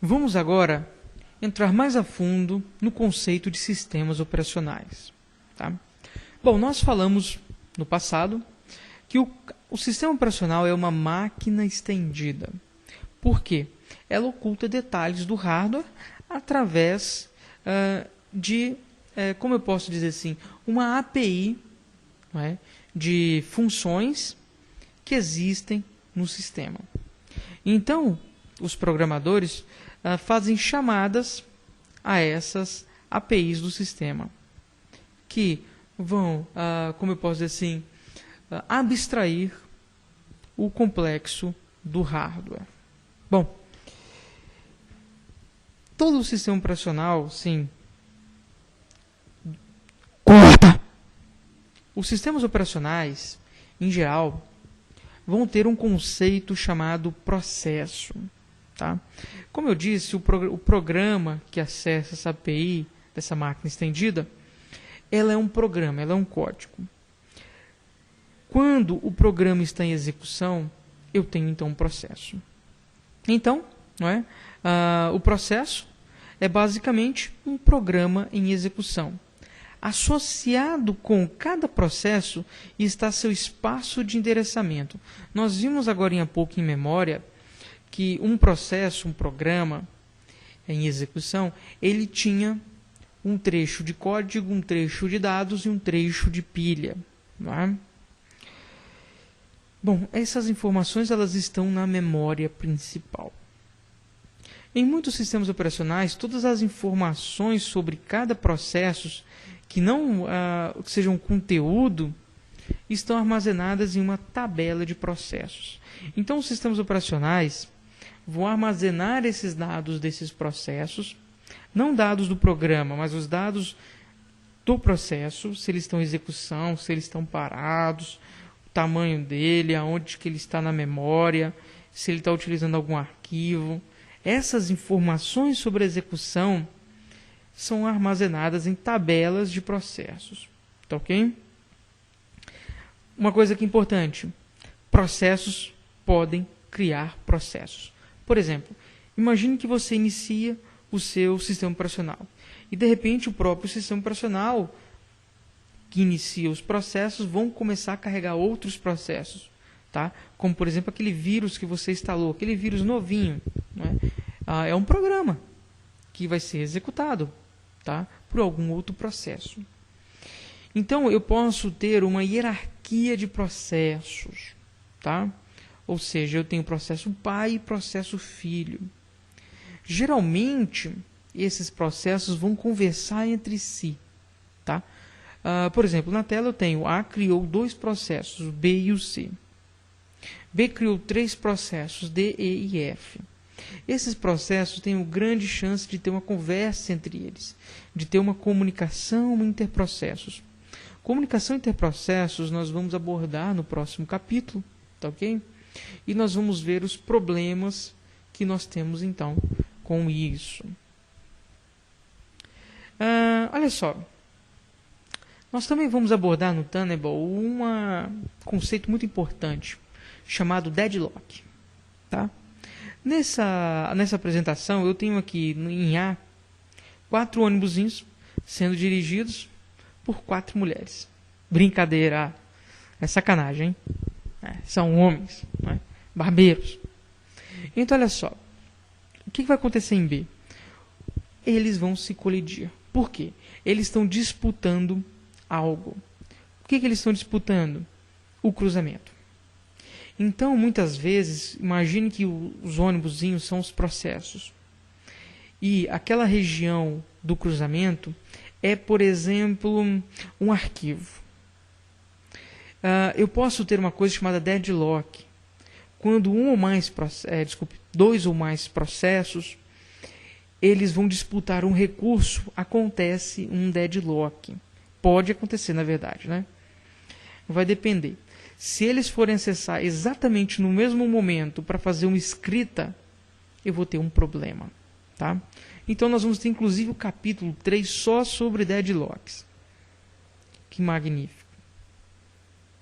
Vamos agora entrar mais a fundo no conceito de sistemas operacionais. Tá? Bom, nós falamos no passado que o sistema operacional é uma máquina estendida. Por quê? Ela oculta detalhes do hardware através como eu posso dizer assim, uma API, não é, de funções que existem no sistema. Então, os programadores fazem chamadas a essas APIs do sistema, que vão, como eu posso dizer assim, abstrair o complexo do hardware. Bom, todo o sistema operacional, sim. Corta! Os sistemas operacionais, em geral, vão ter um conceito chamado processo. Tá? Como eu disse, o programa que acessa essa API, dessa máquina estendida, ela é um programa, ela é um código. Quando o programa está em execução, eu tenho então um processo. Então, não é? O processo é basicamente um programa em execução. Associado com cada processo está seu espaço de endereçamento. Nós vimos agora há pouco em memória que um processo, um programa em execução, ele tinha um trecho de código, um trecho de dados e um trecho de pilha. Não é? Bom, essas informações elas estão na memória principal. Em muitos sistemas operacionais, todas as informações sobre cada processo que não sejam conteúdo estão armazenadas em uma tabela de processos. Então, os sistemas operacionais vão armazenar esses dados desses processos, não dados do programa, mas os dados do processo, se eles estão em execução, se eles estão parados, o tamanho dele, aonde que ele está na memória, se ele está utilizando algum arquivo. Essas informações sobre a execução são armazenadas em tabelas de processos. Tá ok? Uma coisa que é importante, processos podem criar processos. Por exemplo, imagine que você inicia o seu sistema operacional e de repente o próprio sistema operacional que inicia os processos vão começar a carregar outros processos, tá? Como por exemplo aquele vírus que você instalou, aquele vírus novinho, né? É um programa que vai ser executado, tá? Por algum outro processo. Então eu posso ter uma hierarquia de processos, tá? Ou seja, eu tenho processo pai e processo filho. Geralmente esses processos vão conversar entre si, tá? Por exemplo, na tela eu tenho A criou 2 processos, o B e o C. B criou 3 processos, D, E e F. Esses processos têm uma grande chance de ter uma conversa entre eles, de ter uma comunicação interprocessos. Comunicação interprocessos nós vamos abordar no próximo capítulo, tá ok? E nós vamos ver os problemas que nós temos então com isso. Olha só. Nós também vamos abordar no Tenable um conceito muito importante, chamado deadlock. Tá? Nessa apresentação, eu tenho aqui em A 4 ônibusinhos sendo dirigidos por 4 mulheres. Brincadeira, é sacanagem, hein? São homens, né? Barbeiros. Então, olha só, o que vai acontecer em B? Eles vão se colidir. Por quê? Eles estão disputando algo. O que eles estão disputando? O cruzamento. Então, muitas vezes, imagine que os ônibusinhos são os processos. E aquela região do cruzamento é, por exemplo, um arquivo. Eu posso ter uma coisa chamada deadlock. Quando 2 ou mais processos, eles vão disputar um recurso, acontece um deadlock. Pode acontecer, na verdade, né? Vai depender. Se eles forem acessar exatamente no mesmo momento para fazer uma escrita, eu vou ter um problema. Tá? Então, nós vamos ter, inclusive, o capítulo 3 só sobre deadlocks. Que magnífico.